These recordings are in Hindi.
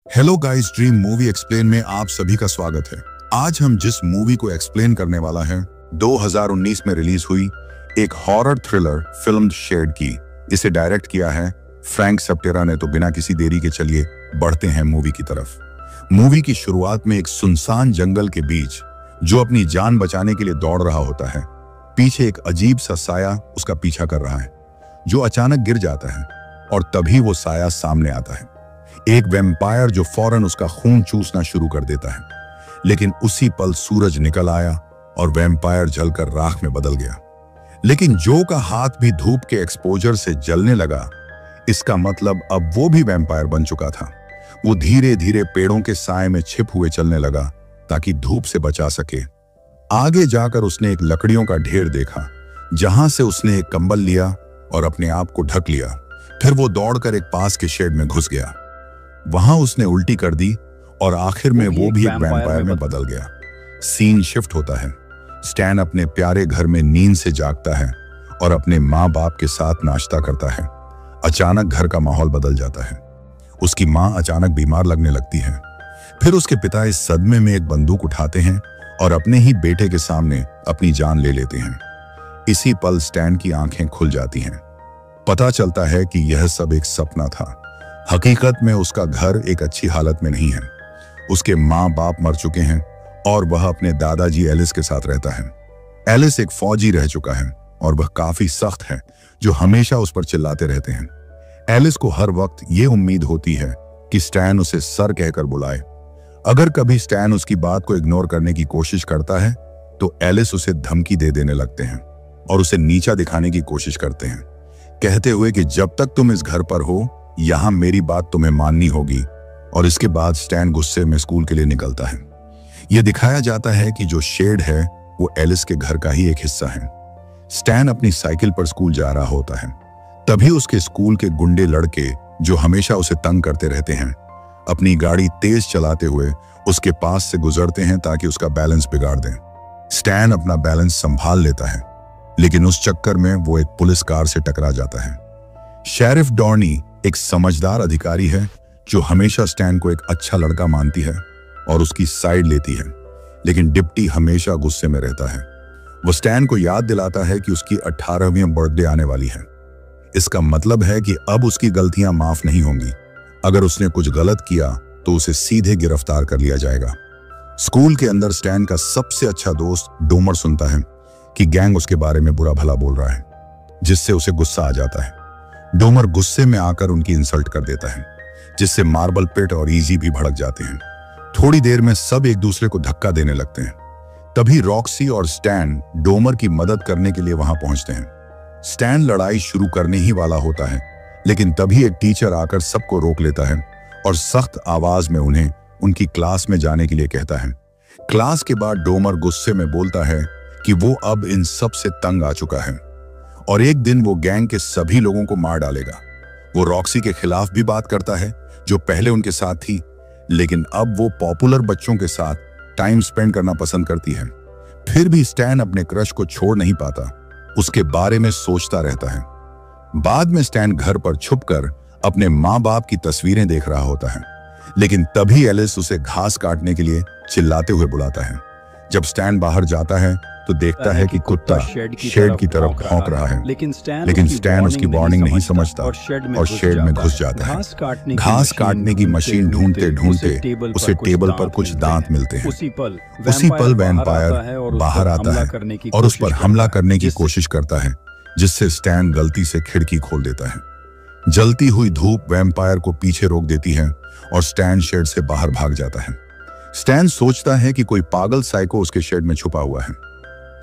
Hello guys, dream movie explain में आप सभी का स्वागत है। आज हम जिस मूवी को एक्सप्लेन करने वाला है 2019 में रिलीज हुई एक हॉरर थ्रिलर फिल्म शेड की। इसे डायरेक्ट किया है फ्रैंक सेप्टेरा ने। तो बिना किसी देरी के चलिए बढ़ते हैं मूवी की तरफ। मूवी की शुरुआत में एक सुनसान जंगल के बीच जो अपनी जान बचाने के लिए दौड़ रहा होता है, पीछे एक अजीब सा साया उसका पीछा कर रहा है जो अचानक गिर जाता है और तभी वो साया सामने आता है, एक वैम्पायर जो फौरन उसका खून चूसना शुरू कर देता है। लेकिन उसी पल सूरज निकल आया और वैम्पायर जलकर राख में बदल गया। लेकिन जो का हाथ भी धूप के एक्सपोजर से जलने लगा, इसका मतलब अब वो भी वैम्पायर बन चुका था। वो धीरे धीरे पेड़ों के साए में छिप हुए चलने लगा ताकि धूप से बचा सके। आगे जाकर उसने एक लकड़ियों का ढेर देखा जहां से उसने एक कंबल लिया और अपने आप को ढक लिया। फिर वो दौड़कर एक पास के शेड में घुस गया। वहां उसने उल्टी कर दी और आखिर में वो भी एक वैम्पायर में बदल गया। सीन शिफ्ट होता है। स्टैन अपने प्यारे घर में नींद से जागता है और अपने माँ बाप के साथ नाश्ता करता है। अचानक घर का माहौल बदल जाता है। उसकी माँ अचानक बीमार लगने लगती है। फिर उसके पिता इस सदमे में एक बंदूक उठाते हैं और अपने ही बेटे के सामने अपनी जान ले लेते हैं। इसी पल स्टैन की आंखें खुल जाती हैं। पता चलता है कि यह सब एक सपना था। हकीकत में उसका घर एक अच्छी हालत में नहीं है। उसके माँ बाप मर चुके हैं और वह अपने दादाजी एलिस के साथ रहता है। एलिस एक फौजी रह चुका है और वह काफी सख्त है जो हमेशा उस पर चिल्लाते रहते हैं। एलिस को हर वक्त ये उम्मीद होती है कि स्टैन उसे सर कहकर बुलाए। अगर कभी स्टैन उसकी बात को इग्नोर करने की कोशिश करता है तो एलिस उसे धमकी दे देने लगते हैं और उसे नीचा दिखाने की कोशिश करते हैं, कहते हुए कि जब तक तुम इस घर पर हो यहां मेरी बात तुम्हें माननी होगी। और इसके बाद स्टैन गुस्से में स्कूल के लिए निकलता है। यह दिखाया जाता है कि जो शेड है वो एलिस के घर का ही एक हिस्सा है। स्टैन अपनी साइकिल पर स्कूल जा रहा होता है। तभी उसके स्कूल के गुंडे लड़के जो हमेशा उसे तंग करते रहते हैं, अपनी गाड़ी तेज चलाते हुए उसके पास से गुजरते हैं ताकि उसका बैलेंस बिगाड़ दें। स्टैन अपना बैलेंस संभाल लेता है, लेकिन उस चक्कर में वो एक पुलिस कार से टकरा जाता है। शेरिफ डॉर्नी एक समझदार अधिकारी है जो हमेशा स्टैन को एक अच्छा लड़का मानती है और उसकी साइड लेती है, लेकिन डिप्टी हमेशा गुस्से में रहता है। वो स्टैन को याद दिलाता है कि उसकी 18वीं बर्थडे आने वाली है। इसका मतलब है कि अब उसकी गलतियां माफ नहीं होंगी। अगर उसने कुछ गलत किया तो उसे सीधे गिरफ्तार कर लिया जाएगा। स्कूल के अंदर स्टैन का सबसे अच्छा दोस्त डोमर सुनता है कि गैंग उसके बारे में बुरा भला बोल रहा है, जिससे उसे गुस्सा आ जाता है। डोमर गुस्से में आकर उनकी इंसल्ट कर देता है, जिससे मार्बल पिट और इजी भी भड़क जाते हैं। थोड़ी देर में सब एक दूसरे को धक्का देने लगते हैं। तभी रॉक्सी और स्टैन डोमर की मदद करने के लिए वहां पहुंचते हैं। स्टैन लड़ाई शुरू करने ही वाला होता है, लेकिन तभी एक टीचर आकर सबको रोक लेता है और सख्त आवाज में उन्हें उनकी क्लास में जाने के लिए कहता है। क्लास के बाद डोमर गुस्से में बोलता है कि वो अब इन सब से तंग आ चुका है और एक दिन वो गैंग के सभी लोगों को मार डालेगा। वो रॉक्सी के खिलाफ भी बात करता है जो पहले उनके साथ थी, लेकिन अब वो पॉपुलर बच्चों के साथ टाइम स्पेंड करना पसंद करती है। फिर भी स्टैन अपने क्रश को छोड़ नहीं पाता, उसके बारे में सोचता रहता है। बाद में स्टैन घर पर छुपकर अपने माँ बाप की तस्वीरें देख रहा होता है, लेकिन तभी एलिस उसे घास काटने के लिए चिल्लाते हुए बुलाता है। जब स्टैन बाहर जाता है तो देखता है कि कुत्ता शेड की तरफ भौंक रहा है, लेकिन स्टैन उसकी वार्निंग नहीं समझता और शेड में घुस जाता है। घास काटने की मशीन ढूंढते ढूंढते उसे टेबल पर कुछ दांत मिलते हैं। उसी पल वैम्पायर बाहर आता है और उस पर हमला करने की कोशिश करता है, जिससे स्टैन गलती से खिड़की खोल देता है। जलती हुई धूप वैम्पायर को पीछे रोक देती है और स्टैन शेड से बाहर भाग जाता है। स्टैन सोचता है कि कोई पागल साइको उसके शेड में छुपा हुआ है।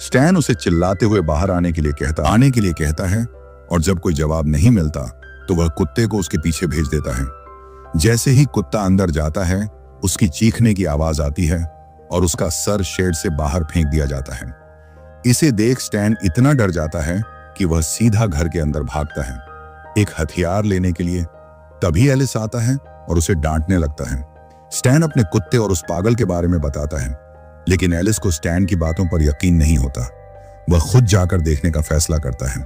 स्टैन उसे चिल्लाते हुए बाहर आने के लिए कहता है और जब कोई जवाब नहीं मिलता तो वह कुत्ते को उसके पीछे भेज देता है। जैसे ही कुत्ता अंदर जाता है, उसकी चीखने की आवाज आती है और उसका सर शेड से बाहर फेंक दिया जाता है। इसे देख स्टैन इतना डर जाता है कि वह सीधा घर के अंदर भागता है एक हथियार लेने के लिए। तभी एलिस आता है और उसे डांटने लगता है। स्टैन अपने कुत्ते और उस पागल के बारे में बताता है, लेकिन एलिस को स्टैन की बातों पर यकीन नहीं होता। वह खुद जाकर देखने का फैसला करता है।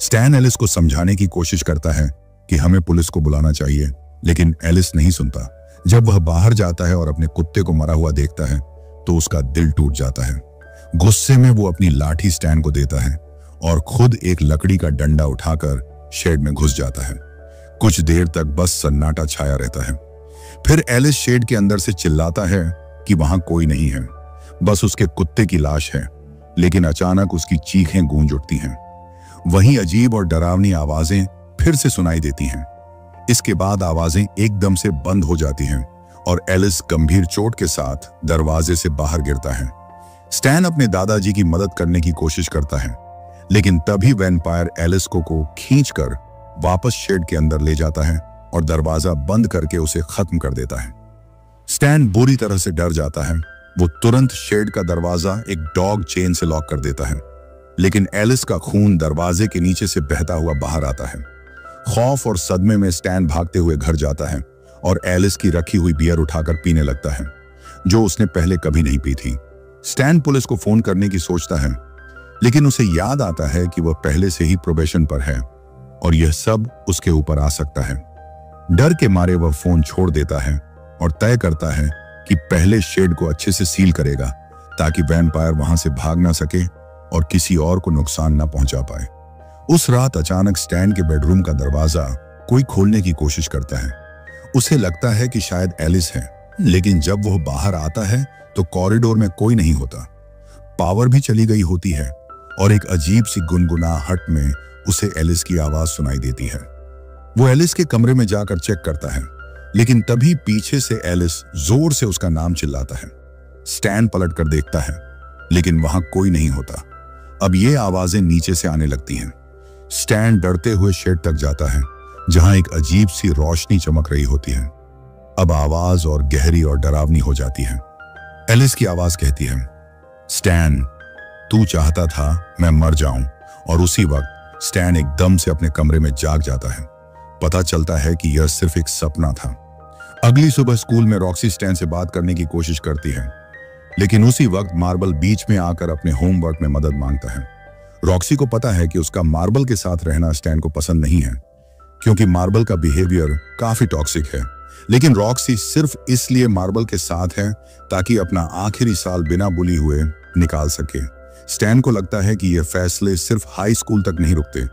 स्टैन एलिस को समझाने की कोशिश करता है कि हमें पुलिस को बुलाना चाहिए, लेकिन एलिस नहीं सुनता। जब वह बाहर जाता है और अपने कुत्ते को मरा हुआ देखता है तो उसका दिल टूट जाता है। गुस्से में वो अपनी लाठी स्टैन को देता है और खुद एक लकड़ी का डंडा उठाकर शेड में घुस जाता है। कुछ देर तक बस सन्नाटा छाया रहता है। फिर एलिस शेड के अंदर से चिल्लाता है कि वहां कोई नहीं है, बस उसके कुत्ते की लाश है। लेकिन अचानक उसकी चीखें गूंज उठती हैं। वहीं अजीब और डरावनी आवाजें फिर से सुनाई देती हैं। इसके बाद आवाजें एकदम से बंद हो जाती हैं और एलिस गंभीर चोट के साथ दरवाजे से बाहर गिरता है। स्टैन अपने दादाजी की मदद करने की कोशिश करता है, लेकिन तभी वैम्पायर एलिस को खींचकर वापस शेड के अंदर ले जाता है और दरवाजा बंद करके उसे खत्म कर देता है। स्टैन बुरी तरह से डर जाता है। वो तुरंत शेड का दरवाजा एक डॉग चेन से लॉक कर देता है, लेकिन एलिस का खून दरवाजे के नीचे से बहता हुआ बाहर आता है। खौफ और सदमे में स्टैन भागते हुए घर जाता है और एलिस की रखी हुई बियर उठाकर पीने लगता है, जो उसने पहले कभी नहीं पी थी। स्टैन पुलिस को फोन करने की सोचता है, लेकिन उसे याद आता है कि वह पहले से ही प्रोबेशन पर है और यह सब उसके ऊपर आ सकता है। डर के मारे वह फोन छोड़ देता है और तय करता है कि पहले शेड को अच्छे से सील करेगा ताकि वैम्पायर वहां से भाग ना सके और किसी और को नुकसान ना पहुंचा पाए। उस रात अचानक स्टैन के बेडरूम का दरवाजा कोई खोलने की कोशिश करता है। उसे लगता है कि शायद एलिस है, लेकिन जब वह बाहर आता है तो कॉरिडोर में कोई नहीं होता। पावर भी चली गई होती है और एक अजीब सी गुनगुनाहट में उसे एलिस की आवाज सुनाई देती है। वो एलिस के कमरे में जाकर चेक करता है, लेकिन तभी पीछे से एलिस जोर से उसका नाम चिल्लाता है। स्टैन पलट कर देखता है, लेकिन वहां कोई नहीं होता। अब ये आवाजें नीचे से आने लगती हैं। स्टैन डरते हुए शेड तक जाता है, जहां एक अजीब सी रोशनी चमक रही होती है। अब आवाज और गहरी और डरावनी हो जाती है। एलिस की आवाज कहती है, स्टैन, तू चाहता था मैं मर जाऊं। और उसी वक्त स्टैन एकदम से अपने कमरे में जाग जाता है। पता चलता है कि यह सिर्फ एक सपना था। अगली सुबह स्कूल में रॉक्सी स्टैन से बात करने की कोशिश करती है, लेकिन उसी वक्त मार्बल बीच में आकर अपने होमवर्क में मदद मांगता है। रॉक्सी को पता है कि उसका मार्बल के साथ रहना स्टैन को पसंद नहीं है, क्योंकि मार्बल का बिहेवियर काफी टॉक्सिक है। लेकिन रॉक्सी सिर्फ इसलिए मार्बल के साथ है ताकि अपना आखिरी साल बिना बुली हुए निकाल सके। स्टैन को लगता है कि यह फैसले सिर्फ हाई स्कूल तक नहीं रुकते,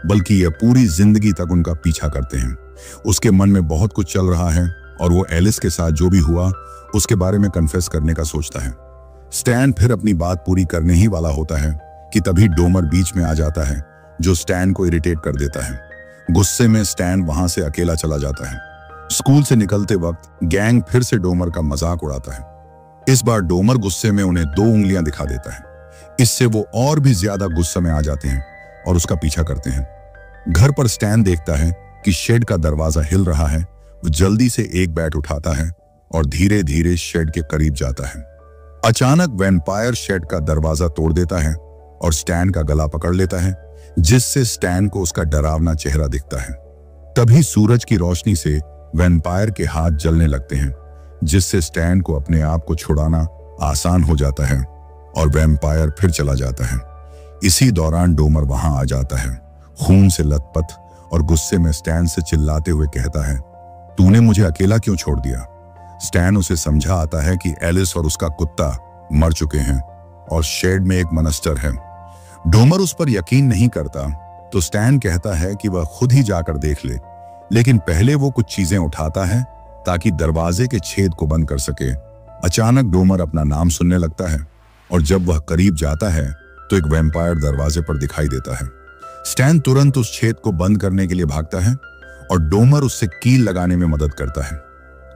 बल्कि यह पूरी जिंदगी तक उनका पीछा करते हैं। उसके मन में बहुत कुछ चल रहा है और वो एलिस के साथ जो भी हुआ उसके बारे में कन्फेस करने का सोचता है। स्टैन फिर अपनी बात पूरी करने ही वाला होता है कि तभी डोमर बीच में आ जाता है, जो स्टैन को इरिटेट कर देता है। गुस्से में स्टैन वहां से अकेला चला जाता है। स्कूल से निकलते वक्त गैंग फिर से डोमर का मजाक उड़ाता है। इस बार डोमर गुस्से में उन्हें 2 उंगलियां दिखा देता है। इससे वो और भी ज्यादा गुस्से में आ जाते हैं और उसका पीछा करते हैं। घर पर स्टैन देखता है कि शेड का दरवाजा हिल रहा है। वो जल्दी से एक बैट उठाता है और धीरे धीरे शेड के करीब जाता है। अचानक वैम्पायर शेड का दरवाजा तोड़ देता है और स्टैन का गला पकड़ लेता है, जिससे स्टैन को उसका डरावना चेहरा दिखता है। तभी सूरज की रोशनी से वैम्पायर के हाथ जलने लगते हैं, जिससे स्टैन को अपने आप को छुड़ाना आसान हो जाता है और वैम्पायर फिर चला जाता है। इसी दौरान डोमर वहां आ जाता है, खून से लथपथ, और गुस्से में स्टैन से चिल्लाते हुए कहता है, तूने मुझे अकेला क्यों छोड़ दिया? स्टैन उसे समझा आता है कि एलिस और उसका कुत्ता मर चुके हैं और शेड में एक मनस्टर है। डोमर उस पर यकीन नहीं करता तो स्टैन कहता है कि वह खुद ही जाकर देख ले, लेकिन पहले वो कुछ चीजें उठाता है ताकि दरवाजे के छेद को बंद कर सके। अचानक डोमर अपना नाम सुनने लगता है और जब वह करीब जाता है तो एक वैम्पायर दरवाजे पर दिखाई देता है। स्टैन तुरंत उस छेद को बंद करने के लिए भागता है और डोमर उससे कील लगाने में मदद करता है।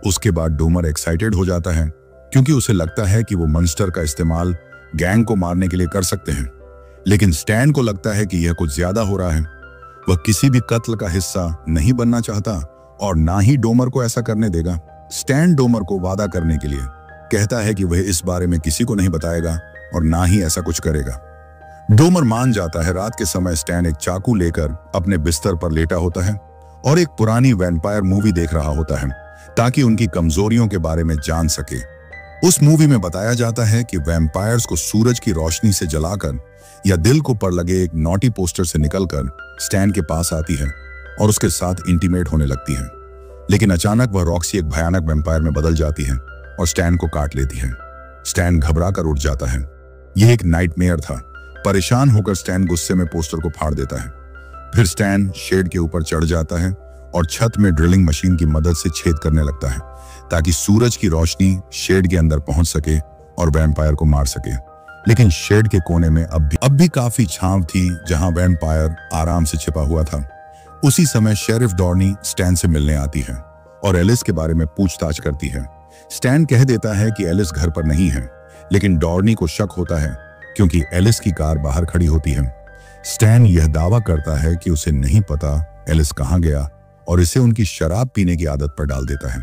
उसके बाद डोमर एक्साइटेड हो जाता है क्योंकि उसे लगता है कि वो मॉन्स्टर का इस्तेमाल गैंग को मारने के लिए कर सकते हैं। लेकिन स्टैन को लगता है कि यह कुछ ज्यादा हो रहा है। वह किसी भी कत्ल का हिस्सा नहीं बनना चाहता और ना ही डोमर को ऐसा करने देगा। स्टैन डोमर को वादा करने के लिए कहता है कि वह इस बारे में किसी को नहीं बताएगा और ना ही ऐसा कुछ करेगा। डोमर मान जाता है। रात के समय स्टैन एक चाकू लेकर अपने बिस्तर पर लेटा होता है और एक पुरानी वैम्पायर मूवी देख रहा होता है ताकि उनकी कमजोरियों के बारे में जान सके। उस मूवी में बताया जाता है कि वैम्पायर्स को सूरज की रोशनी से जलाकर या दिल को पर लगे एक नॉटी पोस्टर से निकलकर स्टैन के पास आती है और उसके साथ इंटीमेट होने लगती है। लेकिन अचानक वह रॉक्सी एक भयानक वैम्पायर में बदल जाती है और स्टैन को काट लेती है। स्टैन घबरा कर उठ जाता है। यह एक नाइटमेयर था। परेशान होकर स्टैन गुस्से में पोस्टर को फाड़ देता है। फिर स्टैन शेड के ऊपर चढ़ जाता है और छत में ड्रिलिंग मशीन की मदद से छेद करने लगता है ताकि सूरज की रोशनी शेड के अंदर पहुंच सके और वैम्पायर को मार सके। लेकिन शेड के कोने में अब भी काफी छांव थी जहां वैम्पायर आराम से छिपा हुआ था। उसी समय शेरिफ डॉर्नी स्टैन से मिलने आती है और एलिस के बारे में पूछताछ करती है। स्टैन कह देता है कि एलिस घर पर नहीं है, लेकिन डॉर्नी को शक होता है क्योंकि एलिस की कार बाहर खड़ी होती है। स्टैन यह दावा करता है कि उसे नहीं पता एलिस कहां गया और इसे उनकी शराब पीने की आदत पर डाल देता है।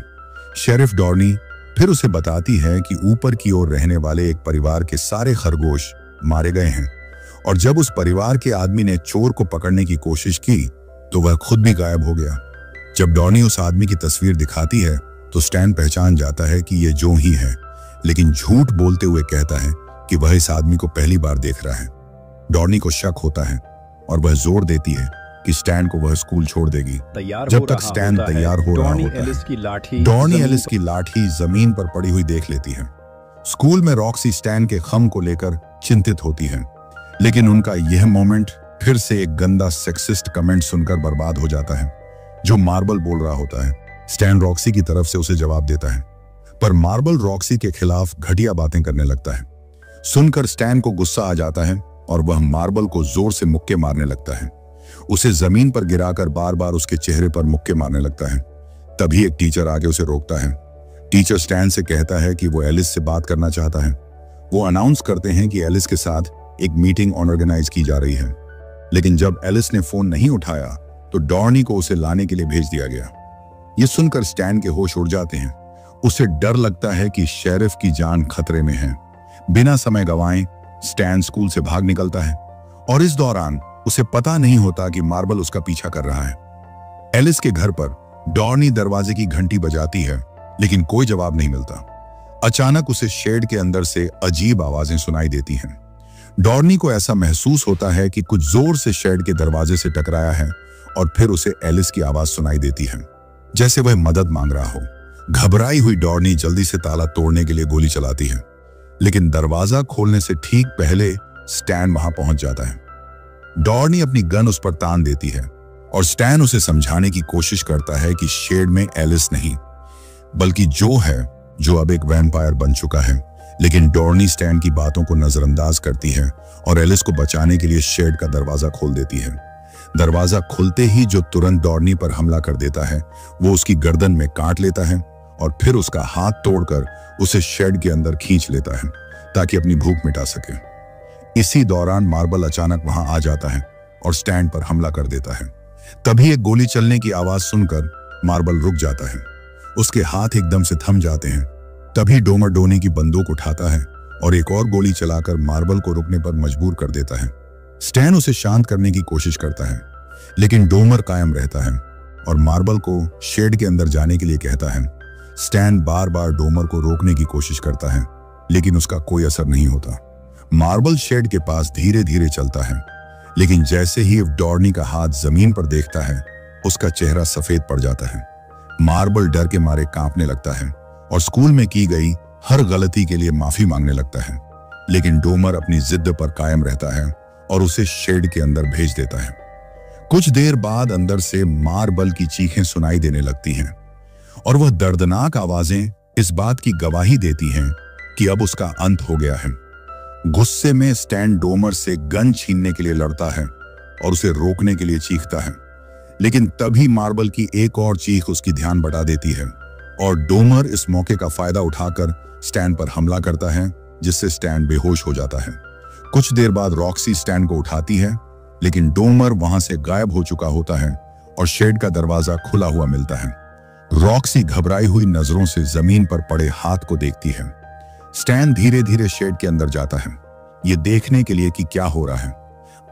शेरिफ डॉर्नी फिर उसे बताती है कि ऊपर की ओर रहने वाले एक परिवार के सारे खरगोश मारे गए हैं और जब उस परिवार के आदमी ने चोर को पकड़ने की कोशिश की तो वह खुद भी गायब हो गया। जब डॉर्नी उस आदमी की तस्वीर दिखाती है तो स्टैन पहचान जाता है कि यह जो ही है, लेकिन झूठ बोलते हुए कहता है कि वह इस आदमी को पहली बार देख रहा है। डॉर्नी को शक होता है और वह जोर देती है कि स्टैन को वह स्कूल छोड़ देगी जब तक स्टैन तैयार हो रहा होता है। डॉर्नी एलिस की लाठी जमीन पर पड़ी हुई देख लेती है। स्कूल में रॉक्सी स्टैन के खम को लेकर चिंतित होती है, लेकिन उनका यह मोमेंट फिर से एक गंदा सेक्सिस्ट कमेंट सुनकर बर्बाद हो जाता है जो मार्बल बोल रहा होता है। स्टैन रॉक्सी की तरफ से उसे जवाब देता है, पर मार्बल रॉक्सी के खिलाफ घटिया बातें करने लगता है। सुनकर स्टैन को गुस्सा आ जाता है और वह मार्बल को जोर से मुक्के मारने लगता है। उसे जमीन पर गिराकर बार बार उसके चेहरे पर मुक्के मारने लगता है। तभी एक टीचर आके उसे रोकता है। टीचर स्टैन से कहता है कि वो एलिस से बात करना चाहता है। वो अनाउंस करते हैं कि एलिस के साथ एक मीटिंग ऑर्गेनाइज की जा रही है, लेकिन जब एलिस ने फोन नहीं उठाया तो डॉर्नी को उसे लाने के लिए भेज दिया गया। ये सुनकर स्टैन के होश उड़ जाते हैं। उसे डर लगता है कि शेरिफ की जान खतरे में है। बिना समय गंवाए स्टैन स्कूल से भाग निकलता है और इस दौरान उसे पता नहीं होता कि मार्बल उसका पीछा कर रहा है। एलिस के घर पर डॉर्नी दरवाजे की घंटी बजाती है, लेकिन कोई जवाब नहीं मिलता। अचानक उसे शेड के अंदर से अजीब आवाजें सुनाई देती हैं। डॉर्नी को ऐसा महसूस होता है कि कुछ जोर से शेड के दरवाजे से टकराया है और फिर उसे एलिस की आवाज सुनाई देती है, जैसे वह मदद मांग रहा हो। घबराई हुई डॉर्नी जल्दी से ताला तोड़ने के लिए गोली चलाती है, लेकिन दरवाजा खोलने से ठीक पहले स्टैन वहां पहुंच जाता है। डॉर्नी अपनी गन उस पर तान देती है और स्टैन उसे समझाने की कोशिश करता है कि शेड में एलिस नहीं बल्कि जो है, जो अब एक वैम्पायर बन चुका है। लेकिन डॉर्नी स्टैन की बातों को नजरअंदाज करती है और एलिस को बचाने के लिए शेड का दरवाजा खोल देती है। दरवाजा खुलते ही जो तुरंत डॉर्नी पर हमला कर देता है वो उसकी गर्दन में काट लेता है और फिर उसका हाथ तोड़कर उसे शेड के अंदर खींच लेता है ताकि अपनी भूख मिटा सके। इसी दौरान मार्बल अचानक वहां आ जाता है और स्टैन पर हमला कर देता है। तभी एक गोली चलने की आवाज सुनकर मार्बल रुक जाता है। उसके हाथ एकदम से थम जाते हैं। तभी डोमर डोनी की बंदूक उठाता है और एक और गोली चलाकर मार्बल को रुकने पर मजबूर कर देता है। स्टैन उसे शांत करने की कोशिश करता है, लेकिन डोमर कायम रहता है और मार्बल को शेड के अंदर जाने के लिए कहता है। स्टैन बार बार डोमर को रोकने की कोशिश करता है, लेकिन उसका कोई असर नहीं होता। मार्बल शेड के पास धीरे धीरे चलता है, लेकिन जैसे ही डॉर्नी का हाथ जमीन पर देखता है उसका चेहरा सफेद पड़ जाता है। मार्बल डर के मारे कांपने लगता है और स्कूल में की गई हर गलती के लिए माफी मांगने लगता है, लेकिन डोमर अपनी जिद पर कायम रहता है और उसे शेड के अंदर भेज देता है। कुछ देर बाद अंदर से मार्बल की चीखें सुनाई देने लगती हैं और वह दर्दनाक आवाजें इस बात की गवाही देती हैं कि अब उसका अंत हो गया है। गुस्से में स्टैन डोमर से गन छीनने के लिए लड़ता है और उसे रोकने के लिए चीखता है, लेकिन तभी मार्बल की एक और चीख उसकी ध्यान बटा देती है और डोमर इस मौके का फायदा उठाकर स्टैन पर हमला करता है, जिससे स्टैन बेहोश हो जाता है। कुछ देर बाद रॉक्सी स्टैन को उठाती है, लेकिन डोमर वहां से गायब हो चुका होता है और शेड का दरवाजा खुला हुआ मिलता है। रॉक्सी घबराई हुई नजरों से जमीन पर पड़े हाथ को देखती है। स्टैन धीरे धीरे शेड के अंदर जाता है, ये देखने के लिए कि क्या हो रहा है।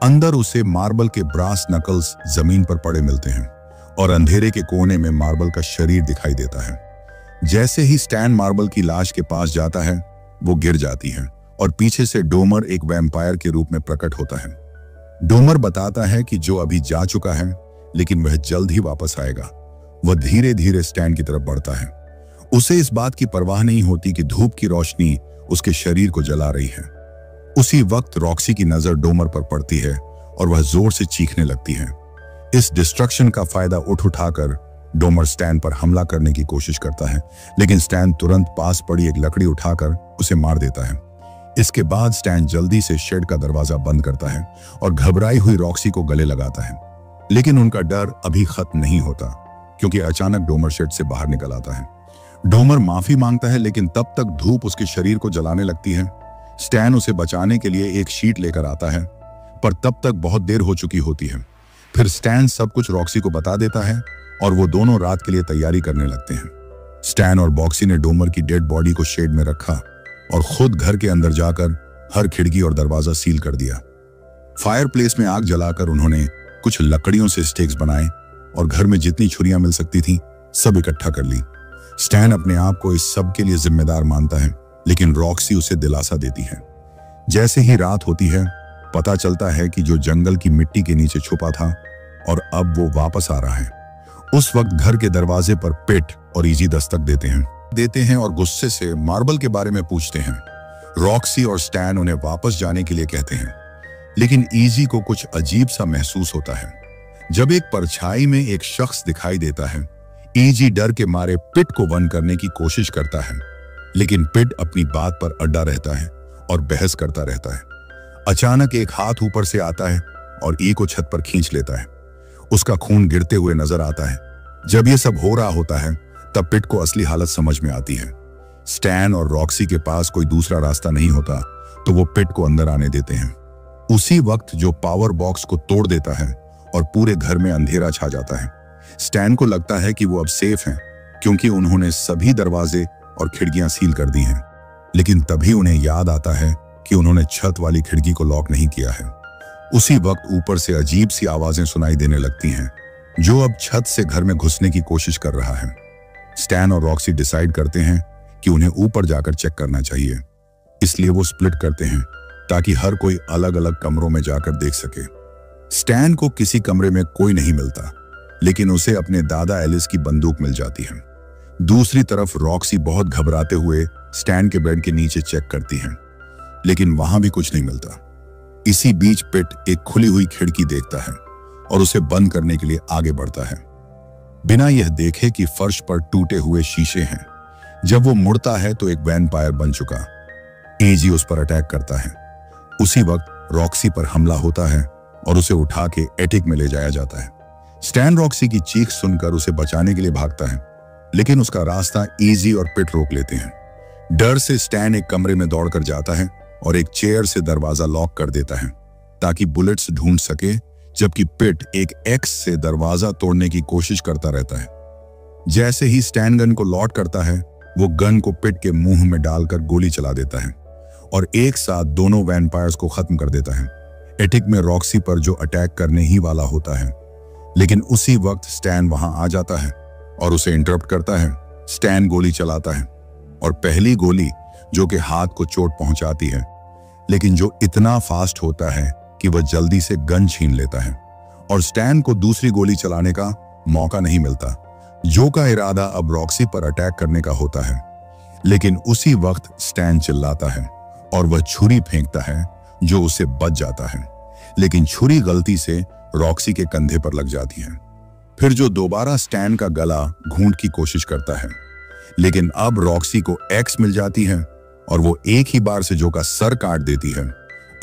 अंदर उसे मार्बल के ब्रास नकल्स जमीन पर पड़े मिलते हैं और अंधेरे के कोने में मार्बल का शरीर दिखाई देता है। जैसे ही स्टैन मार्बल की लाश के पास जाता है वो गिर जाती है और पीछे से डोमर एक वैम्पायर के रूप में प्रकट होता है। डोमर बताता है कि जो अभी जा चुका है लेकिन वह जल्द ही वापस आएगा। वह धीरे धीरे स्टैन की तरफ बढ़ता है। उसे इस बात की परवाह नहीं होती कि धूप की रोशनी उसके शरीर को जला रही है। उसी वक्त रॉक्सी की नजर डोमर पर पड़ती है और वह जोर से चीखने लगती है। इस डिस्ट्रक्शन का फायदा उठाकर डोमर स्टैन पर हमला करने की कोशिश करता है, लेकिन स्टैन तुरंत पास पड़ी एक लकड़ी उठाकर उसे मार देता है। इसके बाद स्टैन जल्दी से शेड का दरवाजा बंद करता है और घबराई हुई रॉक्सी को गले लगाता है। लेकिन उनका डर अभी खत्म नहीं होता, क्योंकि अचानक डोमर शेड से बाहर निकल आता है। डोमर माफी मांगता है, लेकिन तब तक धूप उसके शरीर को जलाने लगती है। स्टैन उसे बचाने के लिए एक शीट लेकर आता है, पर तब तक बहुत देर हो चुकी होती है। फिर स्टैन सब कुछ रॉक्सी को बता देता है और वो दोनों रात के लिए तैयारी करने लगते हैं। स्टैन और बॉक्सी ने डोमर की डेड बॉडी को शेड में रखा और खुद घर के अंदर जाकर हर खिड़की और दरवाजा सील कर दिया। फायर प्लेस में आग जलाकर उन्होंने कुछ लकड़ियों से स्टेक्स बनाए और घर में जितनी छुरियां मिल सकती थी सब इकट्ठा कर ली। स्टैन अपने आप को इस सब के लिए जिम्मेदार मानता है, लेकिन रॉक्सी उसे दिलासा देती है। जैसे ही रात होती है, पता चलता है कि जो जंगल की मिट्टी के नीचे छुपा था और अब वो वापस आ रहा है। उस वक्त घर के दरवाजे पर पिट और ईजी दस्तक देते हैं और गुस्से से मार्बल के बारे में पूछते हैं। रॉक्सी और स्टैन उन्हें वापस जाने के लिए कहते हैं, लेकिन ईजी को कुछ अजीब सा महसूस होता है। जब एक परछाई में एक शख्स दिखाई देता है, ईजी डर के मारे पिट को बंद करने की कोशिश करता है, लेकिन पिट अपनी बात पर अड्डा रहता है और बहस करता रहता है। अचानक एक हाथ ऊपर से आता है और ई को छत पर खींच लेता है। उसका खून गिरते हुए नजर आता है। जब ये सब हो रहा होता है, तब पिट को असली हालत समझ में आती है। स्टैन और रॉक्सी के पास कोई दूसरा रास्ता नहीं होता, तो वो पिट को अंदर आने देते हैं। उसी वक्त जो पावर बॉक्स को तोड़ देता है और पूरे घर में अंधेरा छा जाता है। स्टैन को लगता है कि वो अब सेफ हैं, क्योंकि उन्होंने सभी दरवाजे और खिड़कियां सील कर दी हैं। लेकिन तभी उन्हें याद आता है कि उन्होंने छत वाली खिड़की को लॉक नहीं किया है। उसी वक्त ऊपर से अजीब सी आवाजें सुनाई देने लगती हैं, जो अब छत से घर में घुसने की कोशिश कर रहा है। स्टैन और रॉक्सी डिसाइड करते हैं कि उन्हें ऊपर जाकर चेक करना चाहिए, इसलिए वो स्प्लिट करते हैं ताकि हर कोई अलग अलग कमरों में जाकर देख सके। स्टैन को किसी कमरे में कोई नहीं मिलता, लेकिन उसे अपने दादा एलिस की बंदूक मिल जाती है। दूसरी तरफ रॉक्सी बहुत घबराते हुए स्टैन के बेड के नीचे चेक करती है, लेकिन वहां भी कुछ नहीं मिलता। इसी बीच पिट एक खुली हुई खिड़की देखता है और उसे बंद करने के लिए आगे बढ़ता है, बिना यह देखे कि फर्श पर टूटे हुए शीशे हैं। जब वो मुड़ता है तो एक वैम्पायर बन चुका ईजी उस पर अटैक करता है। उसी वक्त रॉक्सी पर हमला होता है और उसे उठा के एटिक में ले जाया जाता है। स्टैन रॉक्सी की चीख सुनकर उसे बचाने के लिए भागता है, लेकिन उसका रास्ता ईजी और पिट रोक लेते हैं। डर से स्टैन एक कमरे में दौड़कर जाता है और एक चेयर से दरवाजा लॉक कर देता है ताकि बुलेट्स ढूंढ सके, जबकि पिट एक एक्स से दरवाजा तोड़ने की कोशिश करता रहता है। जैसे ही स्टैन गन को लॉक करता है, वो गन को पिट के मुंह में डालकर गोली चला देता है और एक साथ दोनों वैम्पायर्स को खत्म कर देता है। एटिक में रॉक्सी पर जो अटैक करने ही वाला होता है, लेकिन उसी वक्त स्टैन वहां आ जाता है और उसे इंटरप्ट करता है। स्टैन गोली चलाता है और पहली गोली जो कि हाथ को चोट पहुंचाती है, लेकिन जो इतना फास्ट होता है कि वह जल्दी से गन छीन लेता है और स्टैन को दूसरी गोली चलाने का मौका नहीं मिलता, जो का इरादा अब रॉक्सी पर अटैक करने का होता है। लेकिन उसी वक्त स्टैन चिल्लाता है और वह छुरी फेंकता है, जो उसे बच जाता है, लेकिन छुरी गलती से रॉक्सी के कंधे पर लग जाती है। फिर जो दोबारा स्टैन का गला घूंट की कोशिश करता है, लेकिन अब रॉक्सी को एक्स मिल जाती है और वो एक ही बार से जो का सर काट देती है।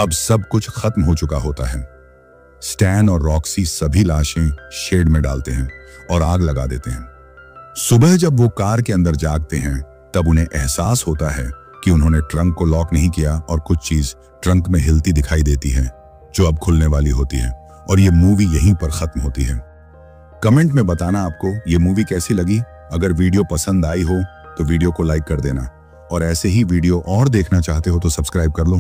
अब सब कुछ खत्म हो चुका होता है। स्टैन और रॉक्सी सभी लाशें शेड में डालते हैं और आग लगा देते हैं। सुबह जब वो कार के अंदर जागते हैं, तब उन्हें एहसास होता है कि उन्होंने ट्रंक को लॉक नहीं किया और कुछ चीज ट्रंक में हिलती दिखाई देती है, जो अब खुलने वाली होती है और ये मूवी यहीं पर खत्म होती है। कमेंट में बताना आपको ये मूवी कैसी लगी। अगर वीडियो पसंद आई हो तो वीडियो को लाइक कर देना और ऐसे ही वीडियो और देखना चाहते हो तो सब्सक्राइब कर लो।